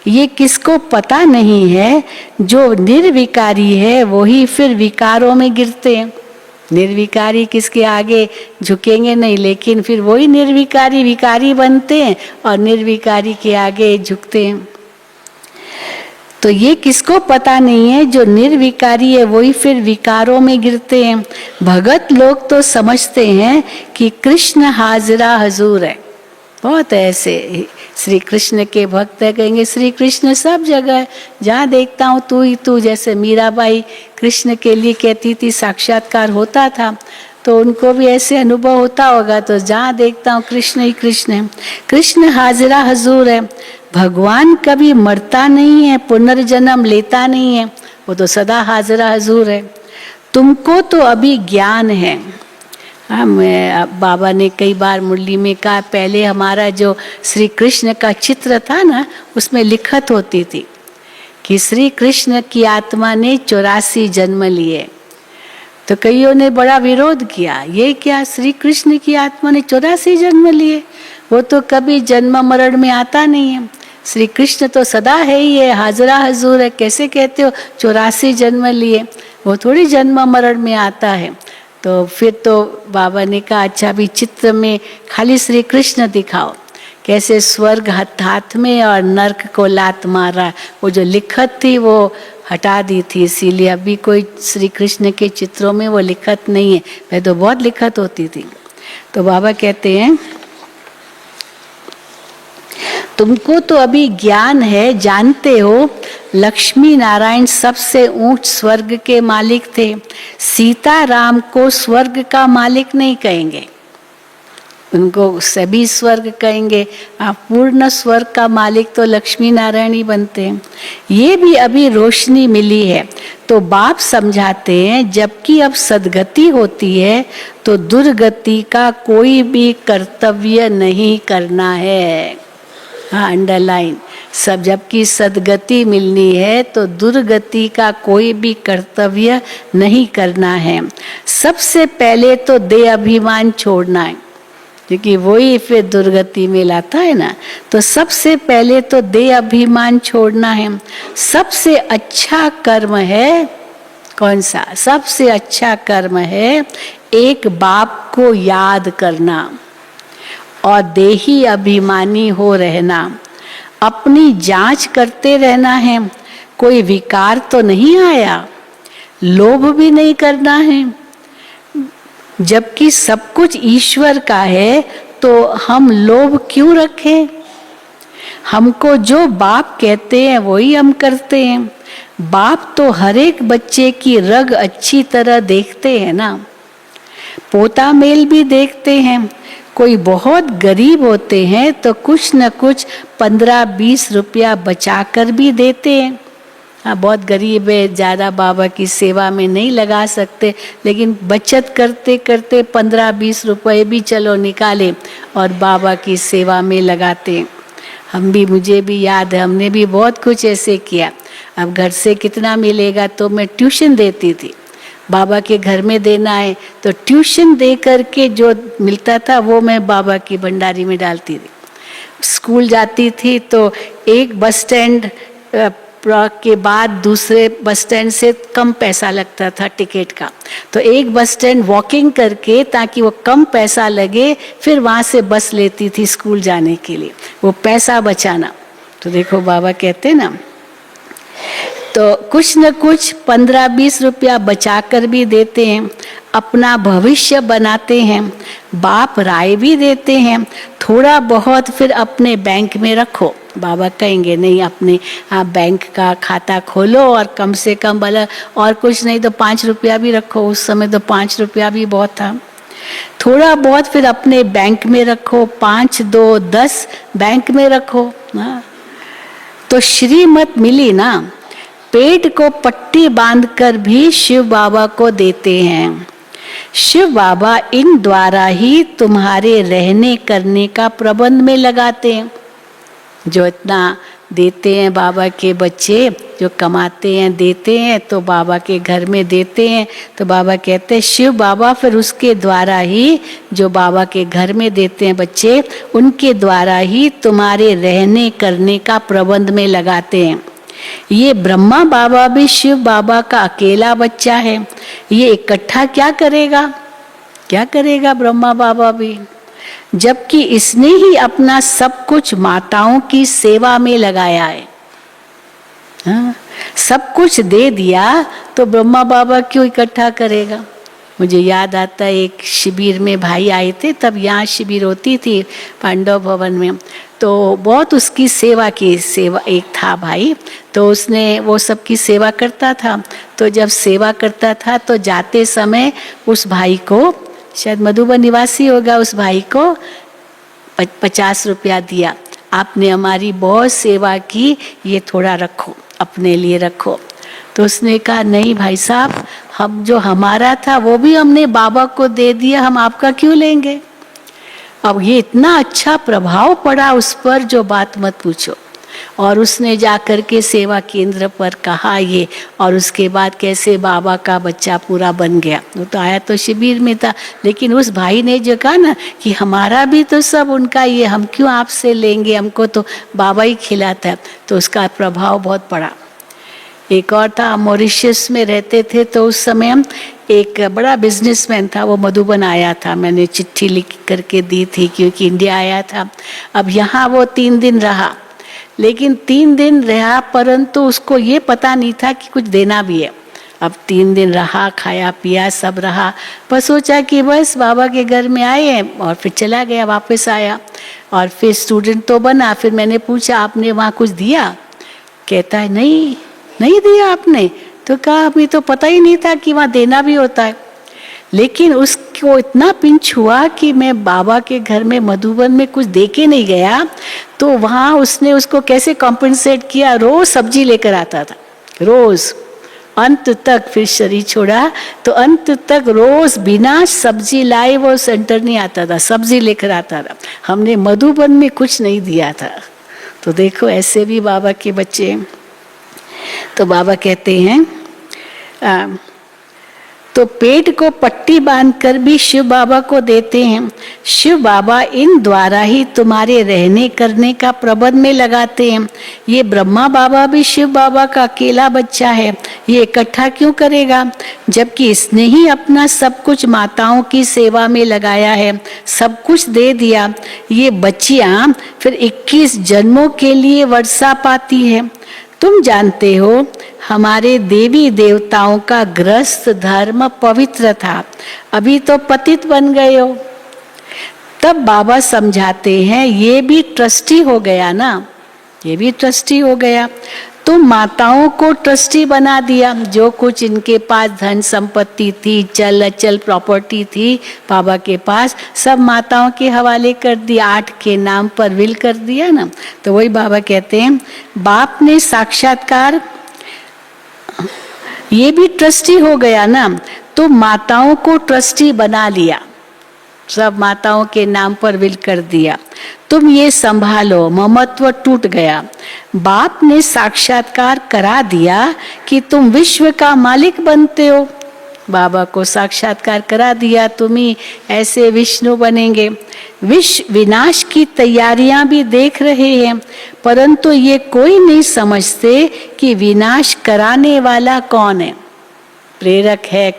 ये किसको पता नहीं है, जो निर्विकारी है वही फिर विकारों में गिरते हैं। निर्विकारी किसके आगे झुकेंगे नहीं, लेकिन फिर वही निर्विकारी विकारी बनते हैं और निर्विकारी के आगे झुकते हैं। तो ये किसको पता नहीं है, जो निर्विकारी है वही फिर विकारों में गिरते हैं। भगत लोग तो समझते हैं कि कृष्ण हाजिरा हजूर है। बहुत ऐसे श्री कृष्ण के भक्त है, कहेंगे श्री कृष्ण सब जगह है, जहाँ देखता हूँ तू ही तू। जैसे मीराबाई कृष्ण के लिए कहती थी साक्षात्कार होता था, तो उनको भी ऐसे अनुभव होता होगा। तो जहाँ देखता हूँ कृष्ण ही कृष्ण है, कृष्ण हाजिरा हजूर है। भगवान कभी मरता नहीं है, पुनर्जन्म लेता नहीं है, वो तो सदा हाजिरा हजूर है। तुमको तो अभी ज्ञान है, हाँ, बाबा ने कई बार मुरली में कहा, पहले हमारा जो श्री कृष्ण का चित्र था ना, उसमें लिखत होती थी कि श्री कृष्ण की आत्मा ने 84 जन्म लिए। तो कईयों ने बड़ा विरोध किया, ये क्या, श्री कृष्ण की आत्मा ने 84 जन्म लिए? वो तो कभी जन्म मरण में आता नहीं है। श्री कृष्ण तो सदा है ही है, हाजरा हजूर है, कैसे कहते हो 84 जन्म लिए? वो थोड़ी जन्म मरण में आता है। तो फिर तो बाबा ने कहा, अच्छा भी चित्र में खाली श्री कृष्ण दिखाओ, कैसे स्वर्ग हाथ में और नर्क को लात मारा। वो जो लिखत थी वो हटा दी थी, इसीलिए अभी कोई श्री कृष्ण के चित्रों में वो लिखत नहीं है। पहले तो बहुत लिखत होती थी। तो बाबा कहते हैं, तुमको तो अभी ज्ञान है, जानते हो लक्ष्मी नारायण सबसे ऊंच स्वर्ग के मालिक थे। सीता राम को स्वर्ग का मालिक नहीं कहेंगे, उनको सभी स्वर्ग कहेंगे। पूर्ण स्वर्ग का मालिक तो लक्ष्मी नारायण ही बनते हैं। ये भी अभी रोशनी मिली है। तो बाप समझाते हैं, जबकि अब सदगति होती है तो दुर्गति का कोई भी कर्तव्य नहीं करना है। हाँ, अंडरलाइन, सब जबकि सदगति मिलनी है तो दुर्गति का कोई भी कर्तव्य नहीं करना है। सबसे पहले तो देह अभिमान छोड़ना है, क्योंकि वही फिर दुर्गति में लाता है ना। तो सबसे पहले तो देह अभिमान छोड़ना है। सबसे अच्छा कर्म है कौन सा? सबसे अच्छा कर्म है एक बाप को याद करना और देही अभिमानी हो रहना। अपनी जांच करते रहना है, कोई विकार तो नहीं आया, लोभ भी नहीं करना है। जबकि सब कुछ ईश्वर का है तो हम लोभ क्यों रखें? हमको जो बाप कहते हैं वही हम करते हैं। बाप तो हर एक बच्चे की रग अच्छी तरह देखते हैं ना, पोता मेल भी देखते हैं। कोई बहुत गरीब होते हैं तो कुछ न कुछ 15-20 रुपया बचा कर भी देते हैं। हाँ, बहुत गरीब है, ज़्यादा बाबा की सेवा में नहीं लगा सकते, लेकिन बचत करते करते 15-20 रुपए भी चलो निकाले और बाबा की सेवा में लगाते हैं। हम भी, मुझे भी याद है, हमने भी बहुत कुछ ऐसे किया। अब घर से कितना मिलेगा, तो मैं ट्यूशन देती थी। बाबा के घर में देना है तो ट्यूशन दे करके जो मिलता था वो मैं बाबा की भंडारी में डालती थी। स्कूल जाती थी तो एक बस स्टैंड के बाद दूसरे बस स्टैंड से कम पैसा लगता था टिकट का, तो एक बस स्टैंड वॉकिंग करके, ताकि वो कम पैसा लगे, फिर वहाँ से बस लेती थी स्कूल जाने के लिए, वो पैसा बचाना। तो देखो बाबा कहते ना, तो कुछ न कुछ 15-20 रुपया बचा कर भी देते हैं, अपना भविष्य बनाते हैं। बाप राय भी देते हैं, थोड़ा बहुत फिर अपने बैंक में रखो। बाबा कहेंगे नहीं, अपने आप बैंक का खाता खोलो और कम से कम भला, और कुछ नहीं तो 5 रुपया भी रखो। उस समय तो 5 रुपया भी बहुत था। थोड़ा बहुत फिर अपने बैंक में रखो, 5, 2, 10 बैंक में रखो ना। तो श्रीमत मिली ना, पेट को पट्टी बांधकर भी शिव बाबा को देते हैं। शिव बाबा इन द्वारा ही तुम्हारे रहने करने का प्रबंध में लगाते हैं। जो इतना देते हैं बाबा के बच्चे, जो कमाते हैं देते हैं, तो बाबा के घर में देते हैं। तो बाबा कहते हैं शिव बाबा फिर उसके द्वारा ही, जो बाबा के घर में देते हैं बच्चे, उनके द्वारा ही तुम्हारे रहने करने का प्रबंध में लगाते हैं। ये ब्रह्मा बाबा भी शिव बाबा का अकेला बच्चा है, ये इकट्ठा क्या करेगा? क्या करेगा ब्रह्मा बाबा भी? जबकि इसने ही अपना सब कुछ माताओं की सेवा में लगाया है। हाँ? सब कुछ दे दिया तो ब्रह्मा बाबा क्यों इकट्ठा करेगा? मुझे याद आता है, एक शिविर में भाई आए थे, तब यहाँ शिविर होती थी पांडव भवन में, तो बहुत उसकी सेवा की, सेवा एक था भाई, तो उसने वो सबकी सेवा करता था। तो जब सेवा करता था तो जाते समय उस भाई को, शायद मधुबन निवासी होगा, उस भाई को 50 रुपया दिया। आपने हमारी बहुत सेवा की, ये थोड़ा रखो, अपने लिए रखो। तो उसने कहा नहीं भाई साहब, हम जो हमारा था वो भी हमने बाबा को दे दिया, हम आपका क्यों लेंगे। अब ये इतना अच्छा प्रभाव पड़ा उस पर, जो बात मत पूछो। और उसने जाकर के सेवा केंद्र पर कहा ये, और उसके बाद कैसे बाबा का बच्चा पूरा बन गया। वो तो आया तो शिविर में था, लेकिन उस भाई ने जो कहा ना कि हमारा भी तो सब उनका, ये हम क्यों आपसे लेंगे, हमको तो बाबा ही खिलाता है, तो उसका प्रभाव बहुत पड़ा। एक और था, मॉरिशस में रहते थे, तो उस समय हम एक बड़ा बिजनेसमैन था, वो मधुबन आया था, मैंने चिट्ठी लिख करके दी थी क्योंकि इंडिया आया था। अब यहाँ वो 3 दिन रहा, लेकिन 3 दिन रहा परंतु उसको ये पता नहीं था कि कुछ देना भी है। अब 3 दिन रहा, खाया पिया सब रहा, पर सोचा कि बस बाबा के घर में आए हैं, और फिर चला गया, वापस आया। और फिर स्टूडेंट तो बना। फिर मैंने पूछा आपने वहाँ कुछ दिया? कहता है नहीं दिया आपने। तो कहा अभी तो पता ही नहीं था कि वहाँ देना भी होता है। लेकिन उसको इतना पिंच हुआ कि मैं बाबा के घर में मधुबन में कुछ दे के नहीं गया, तो वहाँ उसने उसको कैसे कॉम्पेंसेट किया, रोज सब्जी लेकर आता था, रोज। अंत तक फिर शरीर छोड़ा तो अंत तक रोज बिना सब्जी लाए वो सेंटर नहीं आता था, सब्जी लेकर आता था। हमने मधुबन में कुछ नहीं दिया था। तो देखो ऐसे भी बाबा के बच्चे। तो बाबा कहते हैं तो पेट को पट्टी बांधकर भी शिव बाबा को देते हैं। शिव बाबा इन द्वारा ही तुम्हारे रहने करने का प्रबंध में लगाते हैं। ये ब्रह्मा बाबा भी शिव बाबा का अकेला बच्चा है, ये इकट्ठा क्यों करेगा, जबकि इसने ही अपना सब कुछ माताओं की सेवा में लगाया है, सब कुछ दे दिया। ये बच्चियां फिर 21 जन्मों के लिए वर्षा पाती है। तुम जानते हो हमारे देवी देवताओं का गृहस्थ धर्म पवित्र था, अभी तो पतित बन गए हो। तब बाबा समझाते हैं ये भी ट्रस्टी हो गया ना, ये भी ट्रस्टी हो गया। तुम माताओं को ट्रस्टी बना दिया, जो कुछ इनके पास धन संपत्ति थी, चल अचल प्रॉपर्टी थी बाबा के पास, सब माताओं के हवाले कर दिया, 8 के नाम पर विल कर दिया ना। तो वही बाबा कहते हैं बाप ने साक्षात्कार, ये भी ट्रस्टी हो गया ना, तो माताओं को ट्रस्टी बना लिया, सब माताओं के नाम पर विल कर दिया। तुम ये संभालो, ममत्व टूट गया। बाप ने साक्षात्कार करा दिया कि तुम विश्व का मालिक बनते हो। बाबा को साक्षात्कार करा दिया, तुम ही ऐसे विष्णु बनेंगे। विश्व विनाश की तैयारियां भी देख रहे हैं, परंतु ये कोई नहीं समझते कि विनाश कराने वाला कौन है। प्रेरक है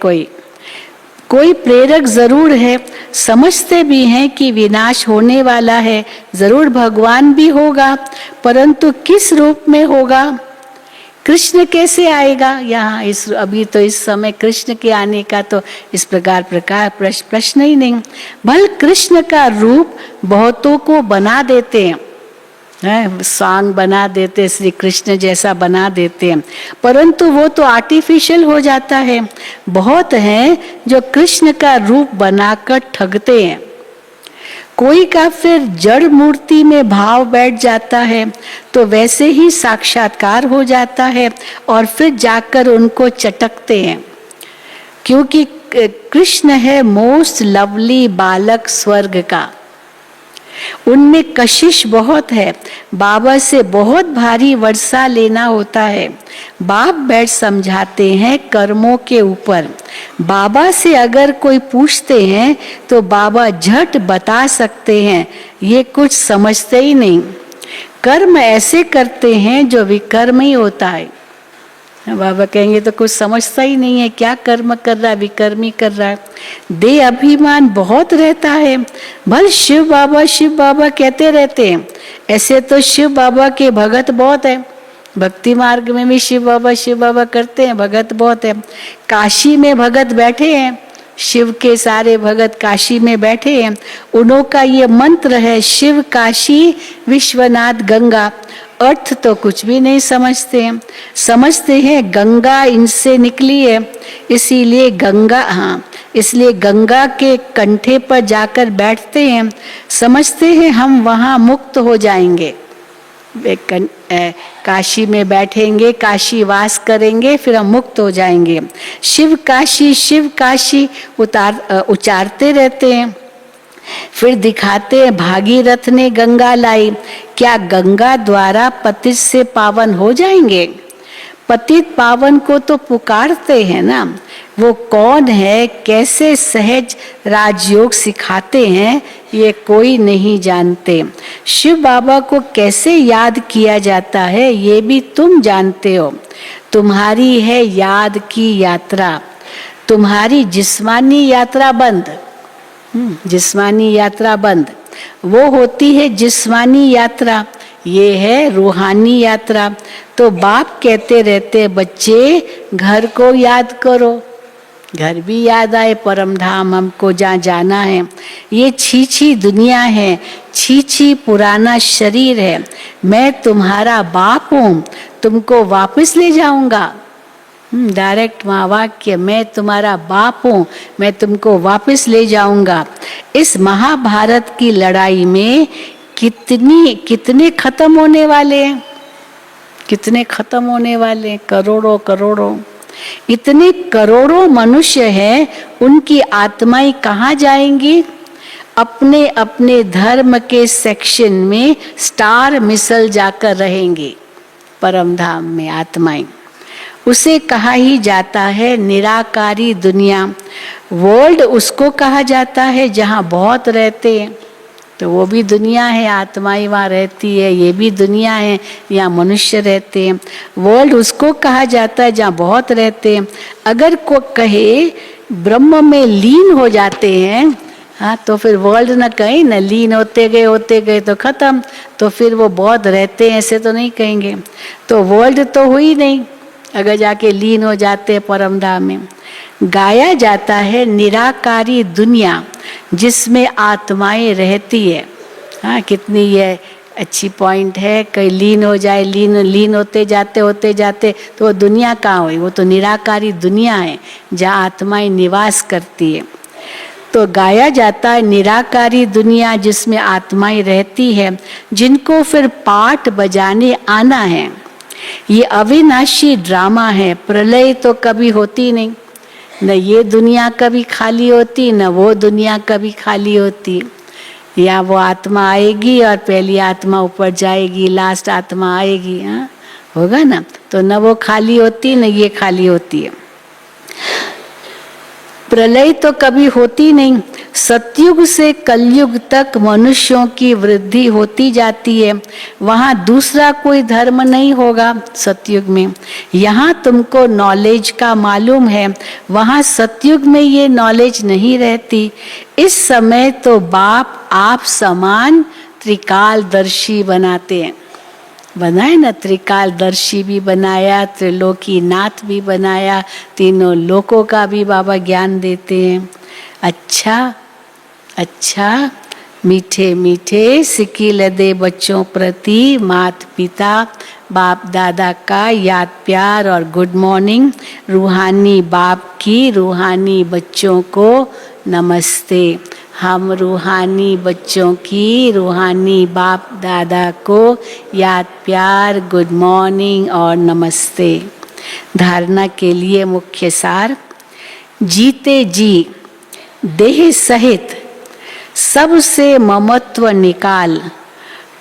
कोई प्रेरक जरूर है, समझते भी हैं कि विनाश होने वाला है, जरूर भगवान भी होगा, परंतु किस रूप में होगा, कृष्ण कैसे आएगा यहाँ। अभी तो इस समय कृष्ण के आने का तो इस प्रकार प्रश्न ही नहीं। भल कृष्ण का रूप बहुतों को बना देते हैं, सॉन्ग बना देते, श्री कृष्ण जैसा बना देते हैं, परंतु वो तो आर्टिफिशियल हो जाता है। बहुत हैं जो कृष्ण का रूप बनाकर ठगते हैं। कोई का फिर जड़ मूर्ति में भाव बैठ जाता है, तो वैसे ही साक्षात्कार हो जाता है और फिर जाकर उनको चटकते हैं, क्योंकि कृष्ण है मोस्ट लवली बालक स्वर्ग का। उनमें कशिश बहुत है, बाबा से बहुत भारी वर्षा लेना होता है। बाप बैठ समझाते हैं कर्मों के ऊपर। बाबा से अगर कोई पूछते हैं तो बाबा झट बता सकते हैं, ये कुछ समझते ही नहीं। कर्म ऐसे करते हैं जो विकर्म ही होता है। बाबा कहेंगे तो कुछ समझता ही नहीं है, क्या कर्म कर रहा है, विकर्मी कर रहा है। दे अभिमान बहुत रहता है। भल शिव बाबा कहते रहते हैं, ऐसे तो शिव बाबा के भगत बहुत है, भक्ति मार्ग में भी शिव बाबा करते हैं, भगत बहुत है। काशी में भगत बैठे हैं, शिव के सारे भगत काशी में बैठे हैं। उन्हों का ये मंत्र है, शिव काशी विश्वनाथ गंगा। अर्थ तो कुछ भी नहीं समझते हैं, समझते हैं गंगा इनसे निकली है, इसीलिए गंगा के कंठे पर जाकर बैठते हैं, समझते हैं हम वहाँ मुक्त हो जाएंगे। काशी में बैठेंगे, काशी वास करेंगे, फिर हम मुक्त हो जाएंगे। शिव काशी उचारते रहते हैं। फिर दिखाते हैं भागीरथ ने गंगा लाई, क्या गंगा द्वारा पतित से पावन हो जाएंगे? पतित पावन को तो पुकारते हैं ना, वो कौन है, कैसे सहज राजयोग सिखाते हैं, ये कोई नहीं जानते। शिव बाबा को कैसे याद किया जाता है, ये भी तुम जानते हो। तुम्हारी है याद की यात्रा, तुम्हारी जिस्मानी यात्रा बंद। जिस्मानी यात्रा बंद, वो होती है जिस्मानी यात्रा, ये है रूहानी यात्रा। तो बाप कहते रहते बच्चे घर को याद करो, घर भी याद आए, परम धाम हमको जहाँ जाना है। ये छी दुनिया है, छी पुराना शरीर है, मैं तुम्हारा बाप हूँ, तुमको वापस ले जाऊंगा। डायरेक्ट महावाक्य, मैं तुम्हारा बाप हूँ, मैं तुमको वापस ले जाऊंगा। इस महाभारत की लड़ाई में कितने खत्म होने वाले हैं, कितने खत्म होने वाले हैं, करोड़ों। इतने करोड़ों मनुष्य हैं, उनकी आत्माएं कहाँ जाएंगी? अपने अपने धर्म के सेक्शन में स्टार मिसल जाकर रहेंगे परम धाम में आत्माएं। उसे कहा ही जाता है निराकारी दुनिया। वर्ल्ड उसको कहा जाता है जहाँ बहुत रहते हैं, तो वो भी दुनिया है, आत्माएं वहाँ रहती है, ये भी दुनिया है, यहाँ मनुष्य रहते हैं। वर्ल्ड उसको कहा जाता है जहाँ बहुत रहते हैं। अगर को कहे ब्रह्म में लीन हो जाते हैं, हाँ, तो फिर वर्ल्ड न कहीं न, लीन होते गए तो खत्म, तो फिर वो बहुत रहते हैं ऐसे तो नहीं कहेंगे। तो वर्ल्ड तो हुई नहीं अगर जाके लीन हो जाते हैं परम धाम में। गाया जाता है निराकारी दुनिया जिसमें आत्माएं रहती है। हाँ, कितनी ये अच्छी पॉइंट है। कहीं लीन हो जाए, लीन होते जाते तो वो दुनिया कहाँ हुई? वो तो निराकारी दुनिया है जहाँ आत्माएं निवास करती है। तो गाया जाता है निराकारी दुनिया जिसमें आत्माएं रहती है, जिनको फिर पाठ बजाने आना है। ये अविनाशी ड्रामा है। प्रलय तो कभी होती नहीं, न ये दुनिया कभी खाली होती, न वो दुनिया कभी खाली होती। या वो आत्मा आएगी और पहली आत्मा ऊपर जाएगी, लास्ट आत्मा आएगी, हाँ होगा ना। तो न वो खाली होती न ये खाली होती है। प्रलय तो कभी होती नहीं। सतयुग से कलयुग तक मनुष्यों की वृद्धि होती जाती है। वहाँ दूसरा कोई धर्म नहीं होगा सतयुग में। यहाँ तुमको नॉलेज का मालूम है, वहाँ सतयुग में ये नॉलेज नहीं रहती। इस समय तो बाप आप समान त्रिकालदर्शी बनाते हैं। बनाए ना, त्रिकालदर्शी भी बनाया, त्रिलोकी नाथ भी बनाया, तीनों लोकों का भी बाबा ज्ञान देते हैं। अच्छा मीठे मीठे सिकील दे बच्चों प्रति माता पिता बाप दादा का याद प्यार और गुड मॉर्निंग। रूहानी बाप की रूहानी बच्चों को नमस्ते। हम रूहानी बच्चों की रूहानी बाप दादा को याद प्यार गुड मॉर्निंग और नमस्ते। धारणा के लिए मुख्य सार, जीते जी देह सहित सबसे ममत्व निकाल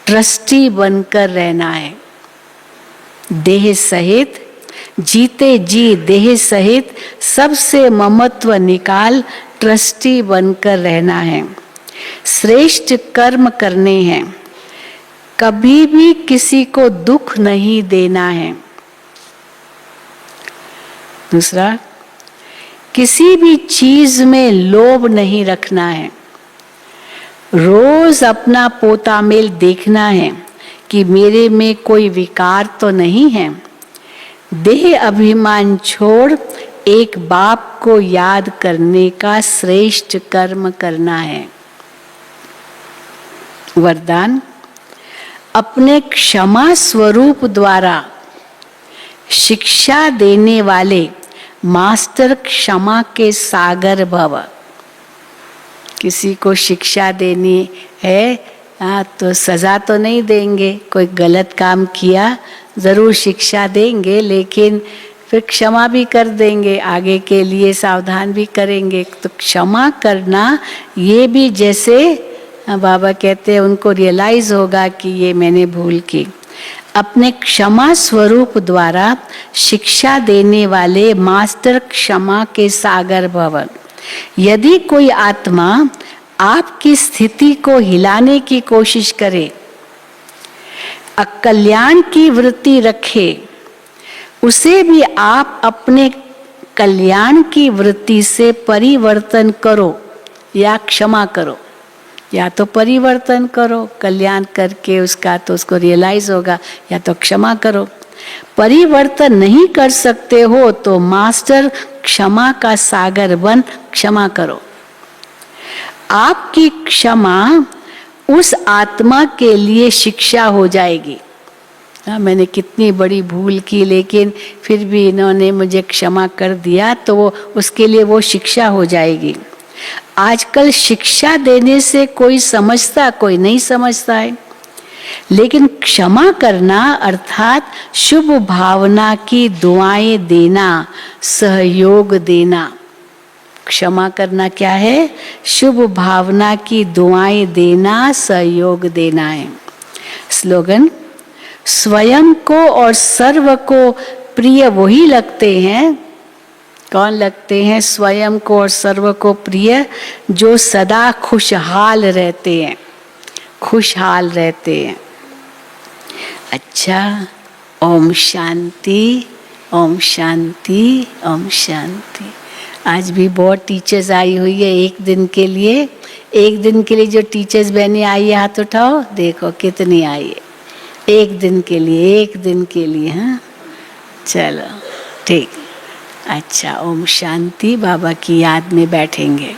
ट्रस्टी बनकर रहना है। देह सहित, जीते जी देह सहित सबसे ममत्व निकाल ट्रस्टी बनकर रहना है। श्रेष्ठ कर्म करने हैं, कभी भी किसी को दुख नहीं देना है। दूसरा, किसी भी चीज में लोभ नहीं रखना है। रोज अपना पोतामेल देखना है कि मेरे में कोई विकार तो नहीं है। देह अभिमान छोड़ एक बाप को याद करने का श्रेष्ठ कर्म करना है। वरदान, अपने क्षमा स्वरूप द्वारा शिक्षा देने वाले मास्टर क्षमा के सागर भव। किसी को शिक्षा देनी है, हाँ, तो सजा तो नहीं देंगे, कोई गलत काम किया ज़रूर शिक्षा देंगे, लेकिन फिर क्षमा भी कर देंगे, आगे के लिए सावधान भी करेंगे। तो क्षमा करना ये भी जैसे बाबा कहते हैं उनको रियलाइज होगा कि ये मैंने भूल की। अपने क्षमा स्वरूप द्वारा शिक्षा देने वाले मास्टर क्षमा के सागर भवन। यदि कोई आत्मा आपकी स्थिति को हिलाने की कोशिश करे, अकल्याण की वृत्ति रखे, उसे भी आप अपने कल्याण की वृत्ति से परिवर्तन करो या क्षमा करो, या तो परिवर्तन करो कल्याण करके उसका, तो उसको रियलाइज होगा, या तो क्षमा करो। परिवर्तन नहीं कर सकते हो तो मास्टर क्षमा का सागर बन क्षमा करो। आपकी क्षमा उस आत्मा के लिए शिक्षा हो जाएगी। मैंने कितनी बड़ी भूल की, लेकिन फिर भी इन्होंने मुझे क्षमा कर दिया, तो वो उसके लिए वो शिक्षा हो जाएगी। आजकल शिक्षा देने से कोई समझता, कोई नहीं समझता है, लेकिन क्षमा करना अर्थात शुभ भावना की दुआएं देना, सहयोग देना। क्षमा करना क्या है? शुभ भावना की दुआएं देना, सहयोग देना है। स्लोगन: स्वयं को और सर्व को प्रिय वही लगते हैं। कौन लगते हैं स्वयं को और सर्व को प्रिय? जो सदा खुशहाल रहते हैं, खुशहाल रहते हैं। अच्छा, ओम शांति, ओम शांति, ओम शांति। आज भी बहुत टीचर्स आई हुई है एक दिन के लिए। एक दिन के लिए जो टीचर्स बहनें आई है हाथ उठाओ, देखो कितनी आई है। एक दिन के लिए, एक दिन के लिए। हाँ, चलो ठीक। अच्छा, ओम शांति। बाबा की याद में बैठेंगे।